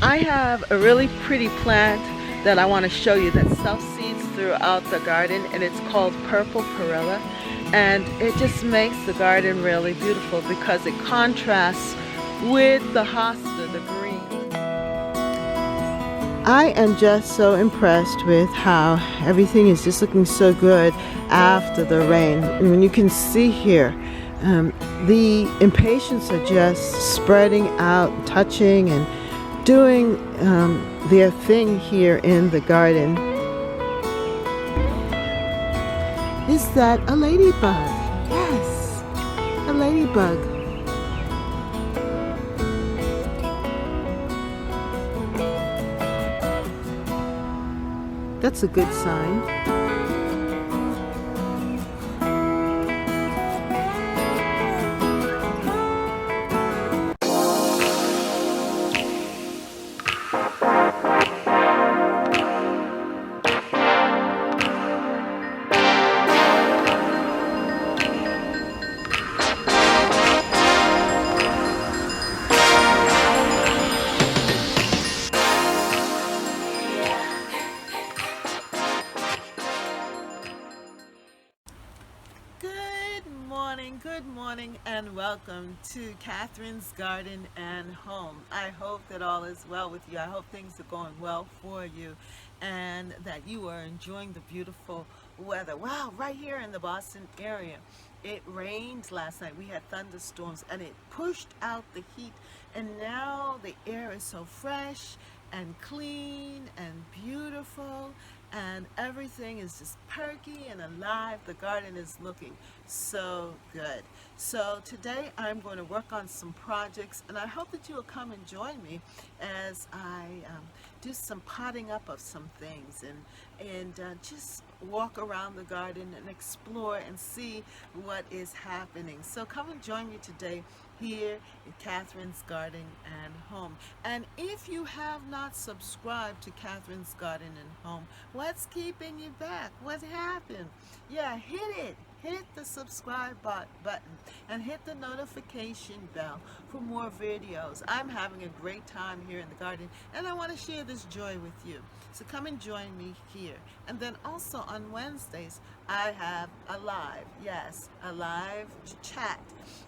I have a really pretty plant that I want to show you that self-seeds throughout the garden, and it's called purple Perilla, and it just makes the garden really beautiful because it contrasts with the hosta, the green. I am just so impressed with how everything is just looking so good after the rain. And when you can see here, the impatiens are just spreading out, touching and doing their thing here in the garden. Is that a ladybug? Yes, a ladybug. That's a good sign. Good morning and welcome to Catherine's Garden and Home. I hope that all is well with you. I hope things are going well for you and that you are enjoying the beautiful weather. Wow, right here in the Boston area, it rained last night. We had thunderstorms and it pushed out the heat, and now the air is so fresh and clean and beautiful, and everything is just perky and alive. The garden is looking so good. So today I'm going to work on some projects, and I hope that you will come and join me as I do some potting up of some things and just walk around the garden and explore and see what is happening. So come and join me today here in Catherine's Garden and Home. And if you have not subscribed to Catherine's Garden and Home, what's keeping you back? What happened? Yeah, hit the subscribe button and hit the notification bell for more videos. I'm having a great time here in the garden, and I want to share this joy with you. So come and join me here. And then also on Wednesdays, I have a live chat.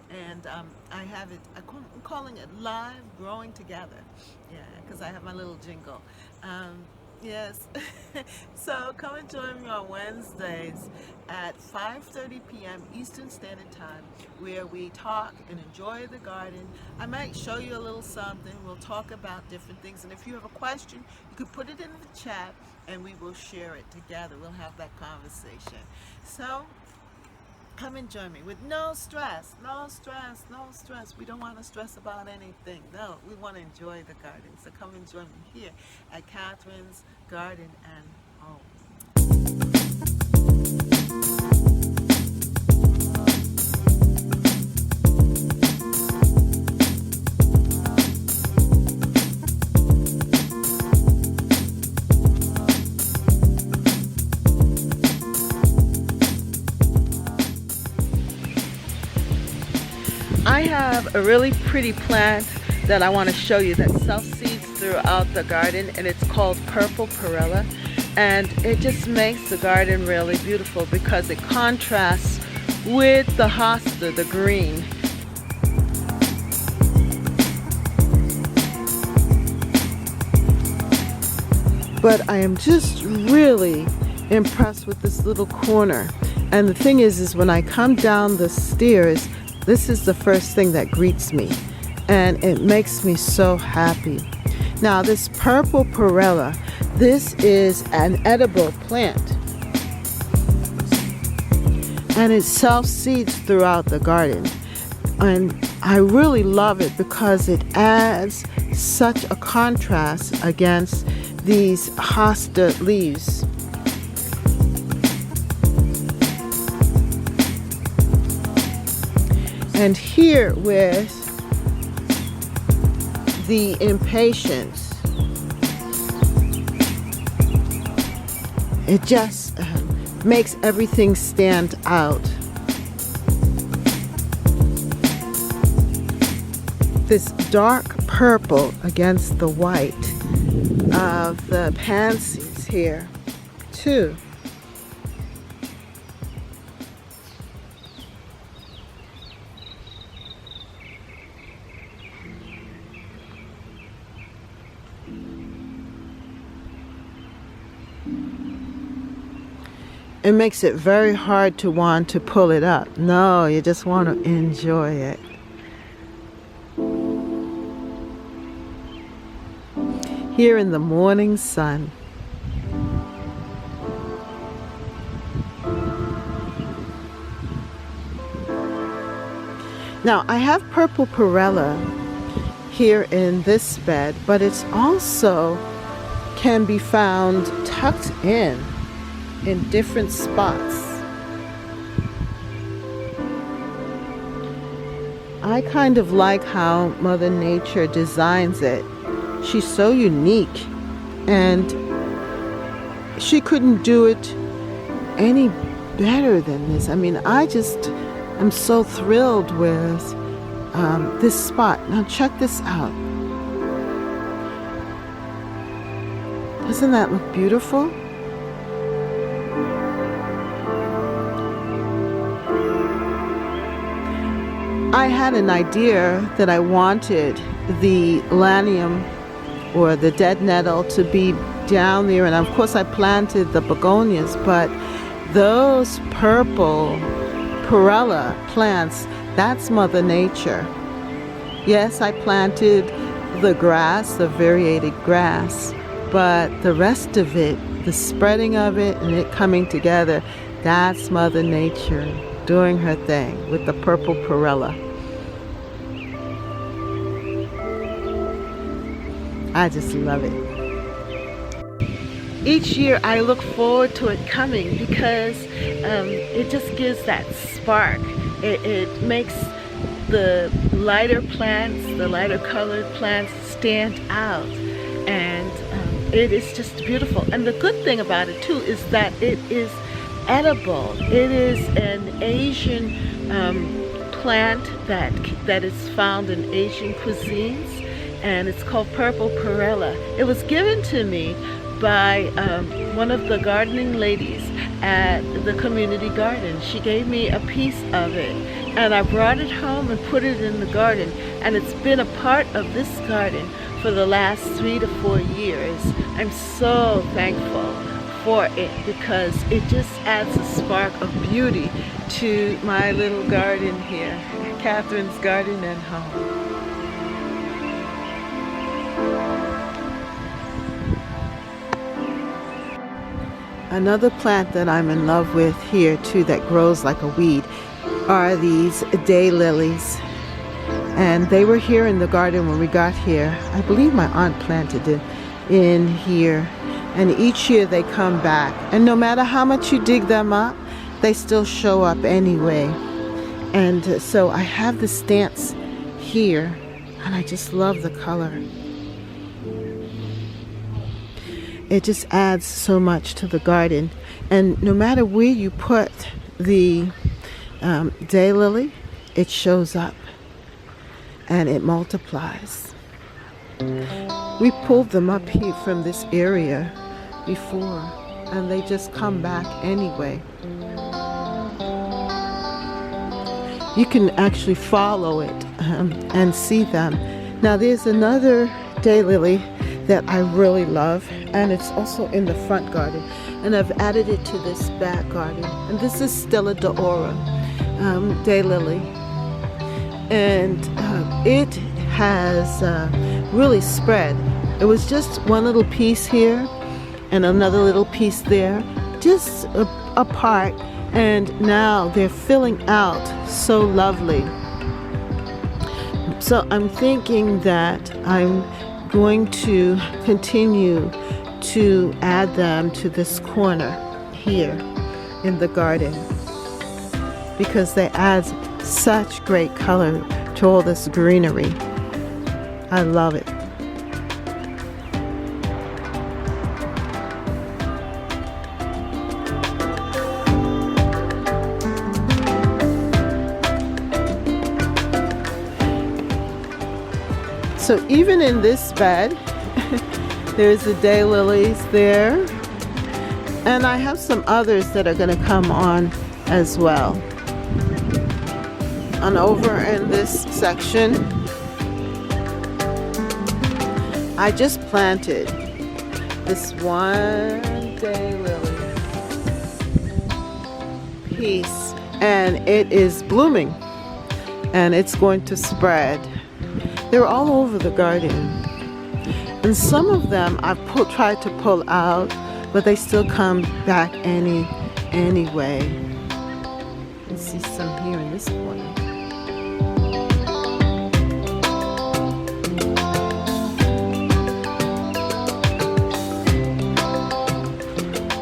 And I have it, I'm calling it Live Growing Together. Yeah, because I have my little jingle. Yes. So come and join me on Wednesdays at 5:30 p.m. Eastern Standard Time, where we talk and enjoy the garden. I might show you a little something. We'll talk about different things. And if you have a question, you can put it in the chat and we will share it together. We'll have that conversation. So come and join me with no stress. We don't want to stress about anything. No, we want to enjoy the garden. So come and join me here at Catherine's Garden and Home. I have a really pretty plant that I want to show you that self-seeds throughout the garden, and it's called purple Perilla, and it just makes the garden really beautiful because it contrasts with the hosta, the green. But I am just really impressed with this little corner. And the thing is when I come down the stairs, this is the first thing that greets me, and it makes me so happy. Now this purple Perilla, this is an edible plant, and it self-seeds throughout the garden, and I really love it because it adds such a contrast against these hosta leaves. And here with the impatiens, it just makes everything stand out. This dark purple against the white of the pansies here too. It makes it very hard to want to pull it up. No, you just want to enjoy it. Here in the morning sun. Now, I have purple Perilla here in this bed, but it's also can be found tucked in different spots. I kind of like how Mother Nature designs it. She's so unique, and she couldn't do it any better than this. I mean, I'm so thrilled with this spot. Now check this out. Doesn't that look beautiful? I had an idea that I wanted the lanium or the dead nettle to be down there, and of course I planted the begonias, but those purple Perilla plants, that's Mother Nature. Yes, I planted the grass, the variated grass, but the rest of it, the spreading of it and it coming together, that's Mother Nature doing her thing with the purple Perilla. I just love it. Each year I look forward to it coming because it just gives that spark. It makes the lighter plants, the lighter colored plants stand out, and it is just beautiful. And the good thing about it too is that it is edible. It is an Asian plant that is found in Asian cuisines, and it's called purple Perilla. It was given to me by one of the gardening ladies at the community garden. She gave me a piece of it, and I brought it home and put it in the garden, and it's been a part of this garden for the last 3 to 4 years. I'm so thankful for it because it just adds a spark of beauty to my little garden here, Catherine's Garden and Home. Another plant that I'm in love with here too that grows like a weed are these daylilies. And they were here in the garden when we got here. I believe my aunt planted it in here. And each year they come back. And no matter how much you dig them up, they still show up anyway. And so I have the stance here, and I just love the color. It just adds so much to the garden. And no matter where you put the daylily, it shows up and it multiplies. We pulled them up here from this area before, and they just come back anyway. You can actually follow it and see them. Now there's another daylily that I really love, and it's also in the front garden, and I've added it to this back garden. And this is Stella d'Oro daylily, and it has really spread. It was just one little piece here and another little piece there, just apart, and now they're filling out so lovely. So I'm thinking that I'm going to continue to add them to this corner here in the garden because they add such great color to all this greenery. I love it. So even in this bed, there's the daylilies there. And I have some others that are going to come on as well. And over in this section, I just planted this one daylily piece, and it is blooming, and it's going to spread. They're all over the garden, and some of them I've tried to pull out, but they still come back anyway. You can see some here in this corner.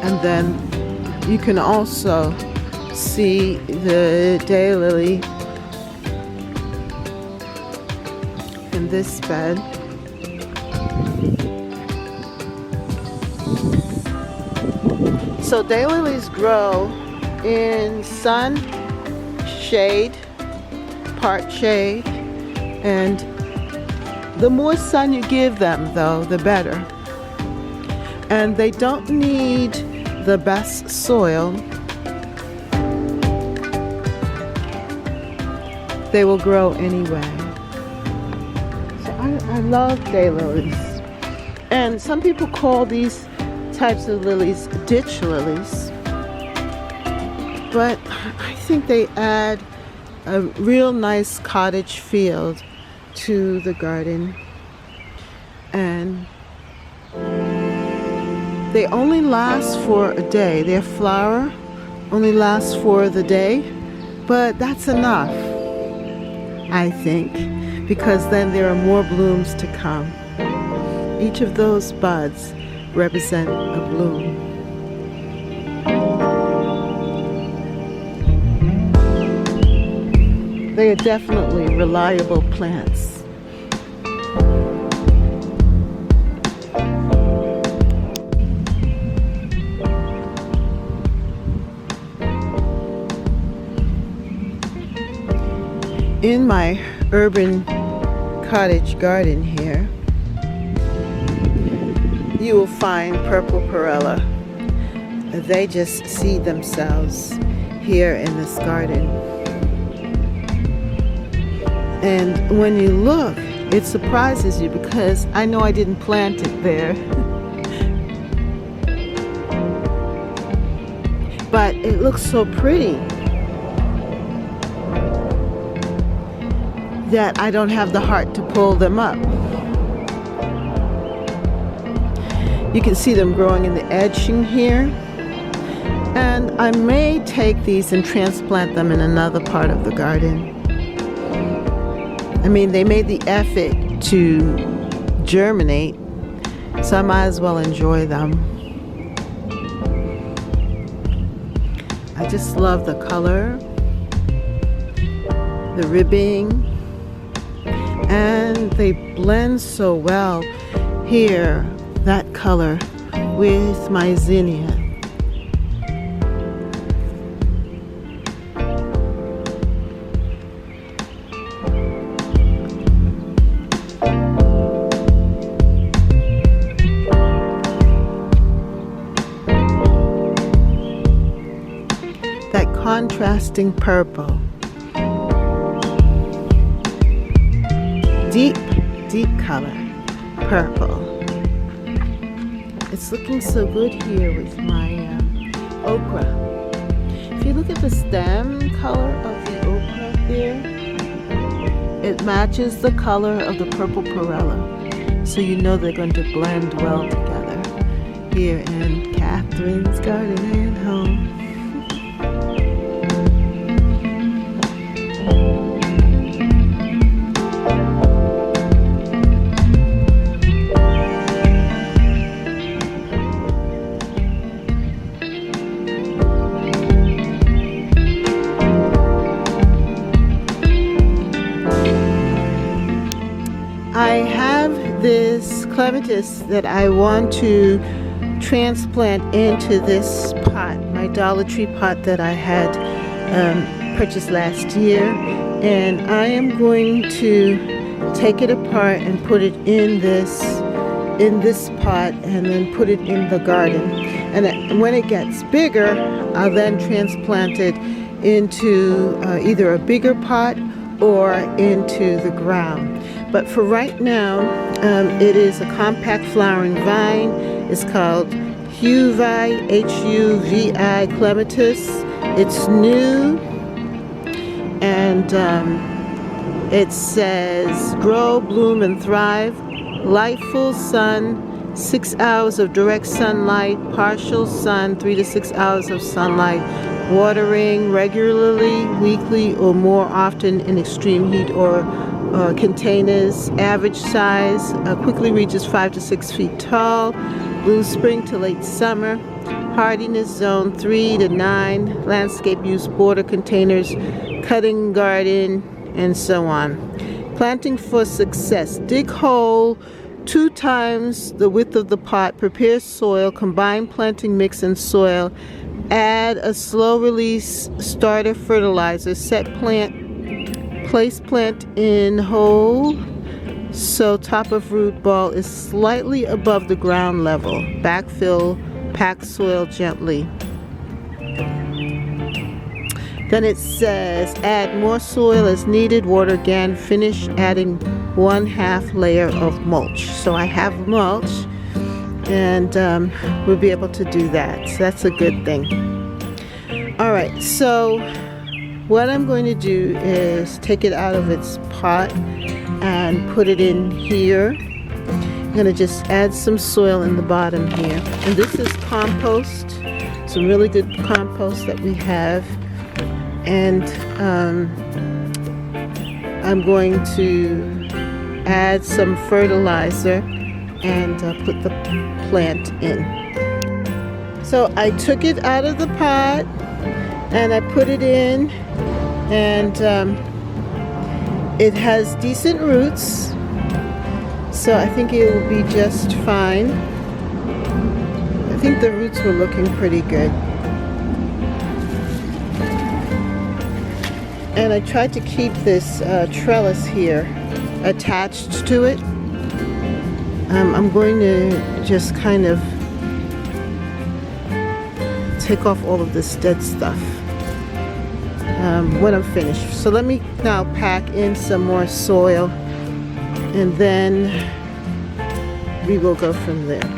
And then you can also see the daylily in this bed. So daylilies grow in sun, shade, part shade, and the more sun you give them, though, the better. And they don't need the best soil. They will grow anyway. So I love daylilies. And some people call these types of lilies ditch lilies, but I think they add a real nice cottage feel to the garden, and they only last for a day. Their flower only lasts for the day, but that's enough, I think, because then there are more blooms to come. Each of those buds represent a bloom. They are definitely reliable plants. In my urban cottage garden here, you will find purple Perilla. They just seed themselves here in this garden. And when you look, it surprises you because I know I didn't plant it there. But it looks so pretty that I don't have the heart to pull them up. You can see them growing in the edging here. And I may take these and transplant them in another part of the garden. I mean, they made the effort to germinate, so I might as well enjoy them. I just love the color, the ribbing, and they blend so well here, that color with my zinnia. That contrasting purple. Deep, deep color, purple. It's looking so good here with my okra. If you look at the stem color of the okra there, it matches the color of the purple Perilla. So you know they're going to blend well together here in Catherine's Garden and Home. I have this clematis that I want to transplant into this pot, my Dollar Tree pot that I had purchased last year, and I am going to take it apart and put it in this pot, and then put it in the garden. And when it gets bigger, I'll then transplant it into either a bigger pot or into the ground. But for right now, it is a compact flowering vine. It's called Huvi, Huvi Clematis. It's new, and it says grow, bloom, and thrive. Light, full sun, 6 hours of direct sunlight, partial sun, 3 to 6 hours of sunlight, watering regularly, weekly, or more often in extreme heat or containers. Average size, quickly reaches 5 to 6 feet tall, blooms spring to late summer. Hardiness zone 3 to 9, landscape use, border containers, cutting garden, and so on. Planting for success. Dig hole 2 times the width of the pot. Prepare soil. Combine planting mix and soil. Add a slow release starter fertilizer. Place plant in hole so top of root ball is slightly above the ground level. Backfill. Pack soil gently. Then it says add more soil as needed, water again, finish adding 1/2 layer of mulch. So I have mulch, and we'll be able to do that. So that's a good thing. Alright, so what I'm going to do is take it out of its pot and put it in here. I'm going to just add some soil in the bottom here. And this is compost, some really good compost that we have. And I'm going to add some fertilizer and put the plant in. So I took it out of the pot and I put it in, and it has decent roots. So I think it will be just fine. I think the roots were looking pretty good. And I tried to keep this trellis here attached to it. I'm going to just kind of take off all of this dead stuff when I'm finished. So let me now pack in some more soil, and then we will go from there.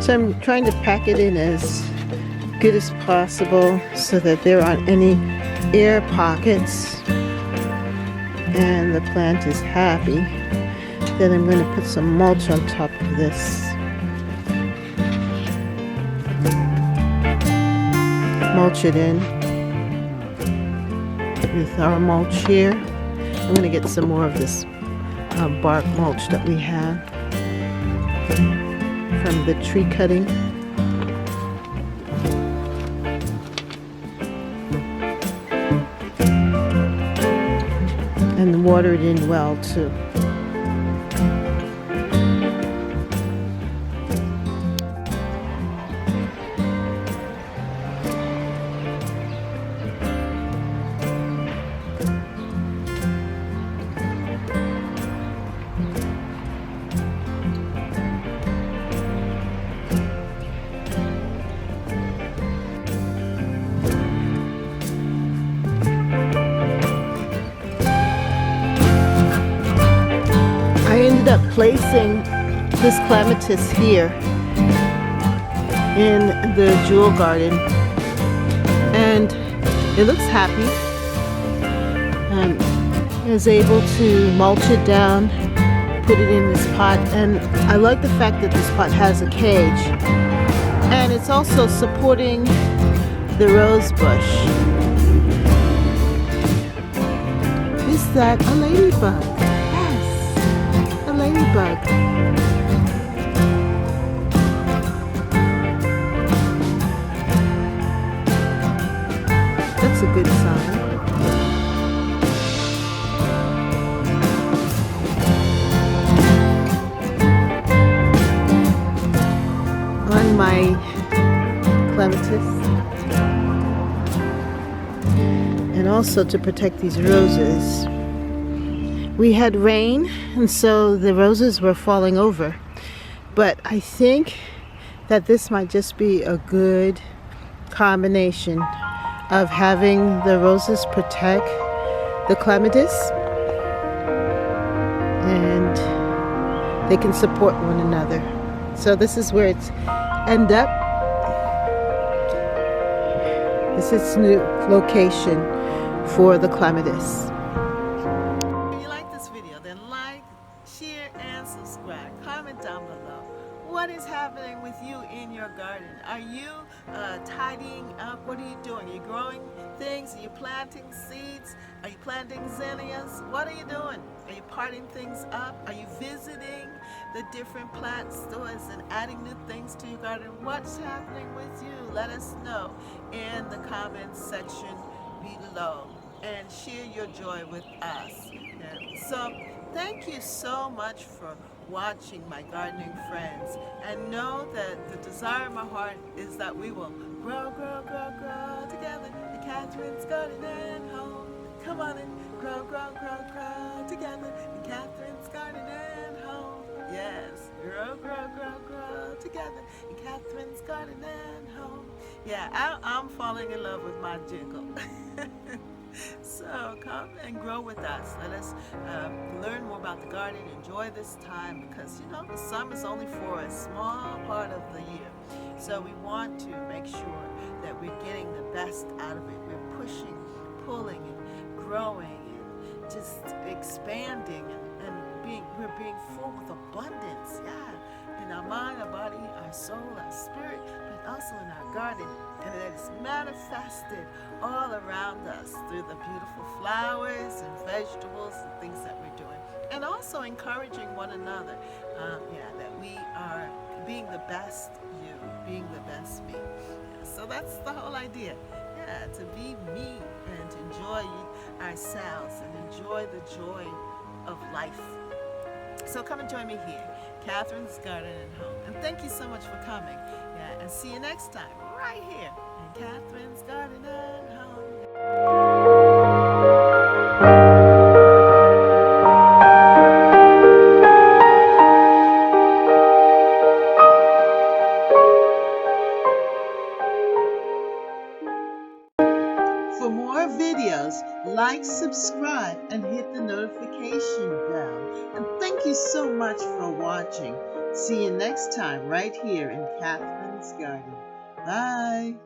So I'm trying to pack it in as good as possible so that there aren't any air pockets and the plant is happy. Then I'm going to put some mulch on top of this. Mulch it in with our mulch here. I'm going to get some more of this bark mulch that we have from the tree cutting. And water it in well too. ended up placing this clematis here in the jewel garden, and it looks happy. I was able to mulch it down, put it in this pot, and I like the fact that this pot has a cage, and it's also supporting the rose bush. Is that a ladybug? Yes, a ladybug. That's a good sign. On my clematis, and also to protect these roses. We had rain, and so the roses were falling over, but I think that this might just be a good combination of having the roses protect the clematis, and they can support one another. So this is where it's end up. This is new location for the clematis. If you like this video, then like, share, and subscribe. Comment down below. What is happening with you in your garden? Are you tidying up? What are you doing? Are you growing things? Are you planting seeds? Are you planting zinnias? What are you doing? Are you parting things up? Are you visiting the different plant stores and adding new things to your garden? What's happening with you? Let us know in the comments section below, and share your joy with us. And so thank you so much for watching, my gardening friends, and know that the desire of my heart is that we will grow, grow, grow, grow together in Catherine's Garden and Home. Come on and grow, grow, grow, grow together in Catherine's Garden and Home. Yes, grow, grow, grow, grow together in Catherine's Garden and Home. Yeah, I'm falling in love with my jingle. So come and grow with us. Let us learn more about the garden. Enjoy this time, because you know the summer is only for a small part of the year. So we want to make sure that we're getting the best out of it. We're pushing, pulling, and growing, and just expanding, and we're being full with abundance. Yeah, in our mind, our body, our soul, our spirit, but also in our garden. And that is manifested all around us through the beautiful flowers and vegetables and things that we're doing. And also encouraging one another, that we are being the best you, being the best me. Yeah, so that's the whole idea. Yeah, to be me and to enjoy ourselves and enjoy the joy of life. So come and join me here, Catherine's Garden and Home. And thank you so much for coming. Yeah, and see you next time, right here in Catherine's Garden and Home. For more videos, like, subscribe, and hit the notification bell. And thank you so much for watching. See you next time right here in Catherine's Garden. Bye.